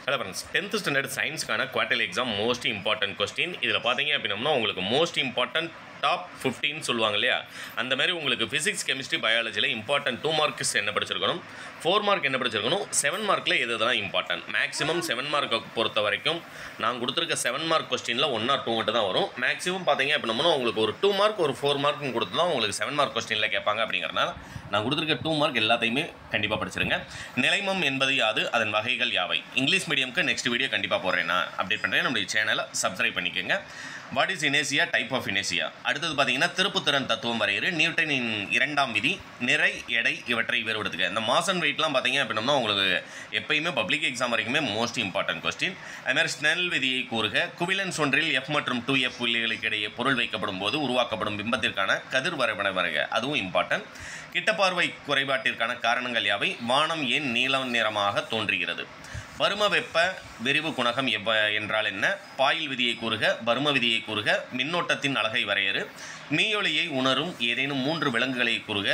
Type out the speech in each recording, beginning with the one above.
Hello friends, 10th standard சயின்ஸ்க்கான quarterly exam most important question. இதில் பார்த்தீங்க அப்படின்னா உங்களுக்கு மோஸ்ட் இம்பார்ட்டன்ட் டாப் 15 சொல்லுவாங்க இல்லையா, அந்த மாதிரி உங்களுக்கு ஃபிசிக்ஸ், கெமிஸ்ட்ரி, பயாலஜியில் இம்பார்ட்டன்ட் 2 மார்க்ஸ் என்ன படிச்சிருக்கணும், 4 மார்க் என்ன படிச்சிருக்கணும், 7 மார்க்கில் எது தான் இம்பார்ட்டன்ட். மேக்ஸிமம் 7 மார்க்கை பொறுத்த வரைக்கும் நான் கொடுத்துருக்க 7 மார்க் கொஸ்டினில் 1 or 2 மட்டும் தான் வரும். மேக்ஸிமம் பார்த்தீங்க அப்படின்னா உங்களுக்கு ஒரு 2 மார்க் ஒரு 4 மார்க்கும் கொடுத்து தான் உங்களுக்கு 7 மார்க் கொஸ்டினில் கேட்பாங்க. அப்படிங்கிறனால நான் கொடுத்துருக்க 2 மார்க் எல்லாத்தையுமே கண்டிப்பாக படிச்சிருங்க. நிலைமம் என்பது யாது, அதன் வகைகள் யாவை? இங்கிலீஷ் மீடியம்க்கு நெக்ஸ்ட் வீடியோ கண்டிப்பாக போடுறேன், நான் அப்டேட் பண்ணுறேன். நம்முடைய சேனலை சப்ஸ்கிரைப் பண்ணிக்கோங்க. What is இனேசியா, type of இனேசியா. அடுத்தது பார்த்தீங்கன்னா திருப்புத்திறன் தத்துவம் வரையறு, நியூட்டனின் 2ஆம் விதி, நிறை, எடை இவற்றை வேறுபடுத்துக. இந்த மாஸ் அண்ட் வெயிட்லாம் பார்த்தீங்க அப்படின்னா உங்களுக்கு எப்பயுமே பப்ளிக் எக்ஸாம் வரைக்குமே மோஸ்ட் இம்பார்ட்டன்ட் கொஸ்டின். அதுமாதிரி ஸ்னெல் விதியை கூறுக. குவிலன்ஸ் ஒன்றில் எஃப் மற்றும் 2F புள்ளிகளுக்கு இடையே பொருள் வைக்கப்படும் போது உருவாக்கப்படும் பிம்பத்திற்கான கதிர் வரைபட வரைக, அதுவும் இம்பார்ட்டன்ட். கிட்டப்பார்வை குறைபாட்டிற்கான காரணங்கள் யாவை? வானம் ஏன் நீல நிறமாக தோன்றுகிறது? பரும வெப்ப விரிவு குணகம் என்றால் என்ன? பாயில் விதியை கூறுக. பரும விதியை கூறுக. மின்னோட்டத்தின் அலகை வரையறு. மீயொலியை உணரும் ஏதேனும் 3 விலங்குகளை கூறுக.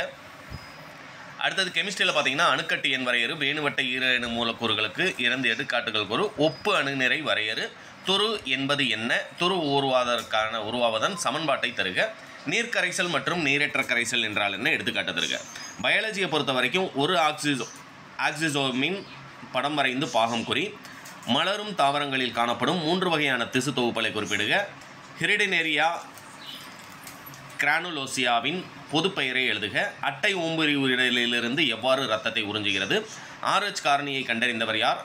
அடுத்தது கெமிஸ்ட்ரியில் பார்த்தீங்கன்னா அணுக்கட்டு எண் வரையறு. வேணுவட்ட ஈரணு மூலக்கூறுகளுக்கு 2 எடுத்துக்காட்டுகள் கூறு. ஒப்பு அணுநிறை வரையறு. துரு என்பது என்ன? துரு உருவாவதன் சமன்பாட்டை தருக. நீர்க்கரைசல் மற்றும் நீரற்ற கரைசல் என்றால் என்ன? எடுத்துக்காட்டு தருக. பயாலஜியை பொறுத்த வரைக்கும் ஒரு ஆக்சிசோமின் படம் வரைந்து பாகம் குறி. மலரும் தாவரங்களில் காணப்படும் 3 வகையான திசு தொகுப்புகளை குறிப்பிடுக. ஹிரிடினேரியா கிரானுலோசியாவின் பொது பெயரை எழுதுக. அட்டை ஓம்புரியிலிருந்து எவ்வாறு இரத்தத்தை உறிஞ்சுகிறது? RH காரணியை கண்டறிந்தவர் யார்?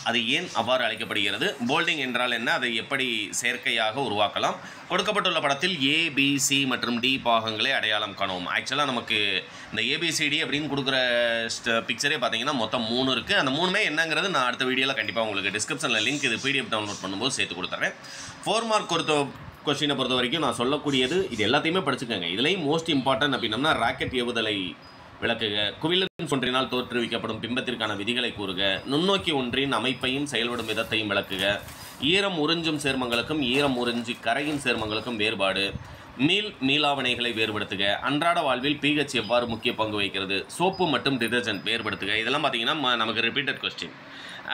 அது ஏன் அவ்வாறு அழைக்கப்படுகிறது? போல்டிங் என்றால் என்ன? அதை எப்படி செயற்கையாக உருவாக்கலாம்? கொடுக்கப்பட்டுள்ள படத்தில் ABC மற்றும் D பாகங்களை அடையாளம் காணவும். ஆக்சுவலாக நமக்கு இந்த ABCD அப்படின்னு கொடுக்குற பிக்சரே பார்த்தீங்கன்னா மொத்தம் 3 இருக்குது. அந்த 3மே என்னங்கிறது நான் அடுத்த வீடியோவில் கண்டிப்பாக உங்களுக்கு டிஸ்கிரிப்ஷனில் லிங்க் இது PDF டவுன்லோட் பண்ணும்போது சேர்த்து கொடுத்துறேன். 4 மார்க் கொஸ்டினை பொறுத்த வரைக்கும் நான் சொல்லக்கூடியது இது எல்லாத்தையுமே படிச்சுக்கோங்க. இதுலேயும் மோஸ்ட் இம்பார்ட்டன்ட் அப்படின்னம்னா ராக்கெட் ஏவுதலை விளக்குக. குவிலன்ஸ் ஒன்றினால் தோற்றுவிக்கப்படும் பிம்பத்திற்கான விதிகளை கூறுக. நுண்ணோக்கி ஒன்றின் அமைப்பையும் செயல்படும் விதத்தையும் விளக்குக. ஈரம் உறிஞ்சும் சேர்மங்களுக்கும் ஈரம் உறிஞ்சி கரையும் சேர்மங்களுக்கும் வேறுபாடு. மீளாவினைகளை வேறுபடுத்துக. அன்றாட வாழ்வில் pH எவ்வாறு முக்கிய பங்கு வகிக்கிறது? சோப்பு மற்றும் டிடர்ஜென்ட் வேறுபடுத்துக. இதெல்லாம் பார்த்தீங்கன்னா நமக்கு ரிப்பீட்டட் கொஸ்டின்.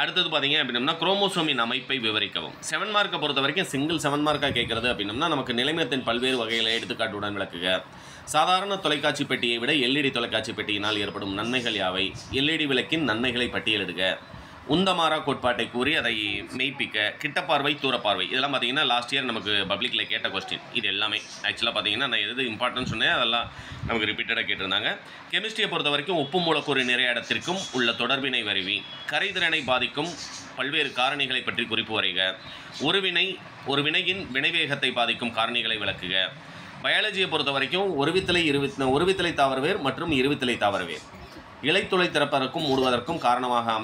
அடுத்தது பார்த்தீங்க அப்படின்னா குரோமோசோமின் அமைப்பை விவரிக்கவும். 7 மார்க்கை பொறுத்த வரைக்கும் சிங்கிள் 7 மார்க்காக கேட்குறது அப்படின்னா நமக்கு நிலைமத்தின் பல்வேறு வகைகளை எடுத்துக்காட்டுடன் விளக்குக. சாதாரண தொலைக்காட்சி பெட்டியை விட LED தொலைக்காட்சி பெட்டியினால் ஏற்படும் நன்மைகள் யாவை? LED விளக்கின் நன்மைகளை பட்டியலிடுக. உந்தமாரா கோட்பாட்டை கூறி அதை மெய்ப்பிக்க. கிட்டப்பார்வை, தூரப்பார்வை இதெல்லாம் பார்த்தீங்கன்னா லாஸ்ட் இயர் நமக்கு பப்ளிக்கில் கேட்ட கொஸ்டின். இது எல்லாமே ஆக்சுவலாக பார்த்தீங்கன்னா நான் எது இம்பார்ட்டன்ட் சொன்னேன் அதெல்லாம் நமக்கு ரிப்பீட்டடாக கேட்டிருந்தாங்க. கெமிஸ்ட்ரியை பொறுத்த வரைக்கும் உப்பு மூலக்கூறு நிறைய இடத்திற்கும் உள்ள தொடர்பினை வரிவி. கரைதிறனை பாதிக்கும் பல்வேறு காரணிகளை பற்றி குறிப்பு வரைக. ஒரு வினையின் வினைவேகத்தை பாதிக்கும் காரணிகளை விளக்குக. பயாலஜியை பொறுத்த வரைக்கும் ஒருவித்தலை தாவரவேர் மற்றும் இருவித்தலை தாவரவேர் இலைத்துளை திறப்பதற்கும் மூடுவதற்கும் காரணமாக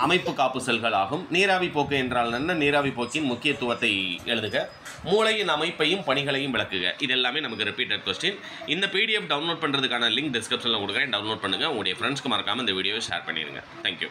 அமைப்பு காப்பு செல்கள் ஆகும். நீராவி போக்கு என்றால் என்ன? நீராவி போக்கின் முக்கியத்துவத்தை எழுதுக. மூளையின் அமைப்பையும் பணிகளையும் விளக்குக. இது எல்லாமே நமக்கு ரிப்பீட்டட் கொஸ்டின். இந்த PDF டவுன்லோட் பண்ணுறதுக்கான லிங்க் டிஸ்கிரிப்ஷனில் கொடுக்குறேன், டவுன்லோட் பண்ணுங்கள். உங்களுடைய ஃப்ரெண்ட்ஸ்க்கு மறக்காமல் இந்த வீடியோவை ஷேர் பண்ணிடுங்க. தேங்க்யூ.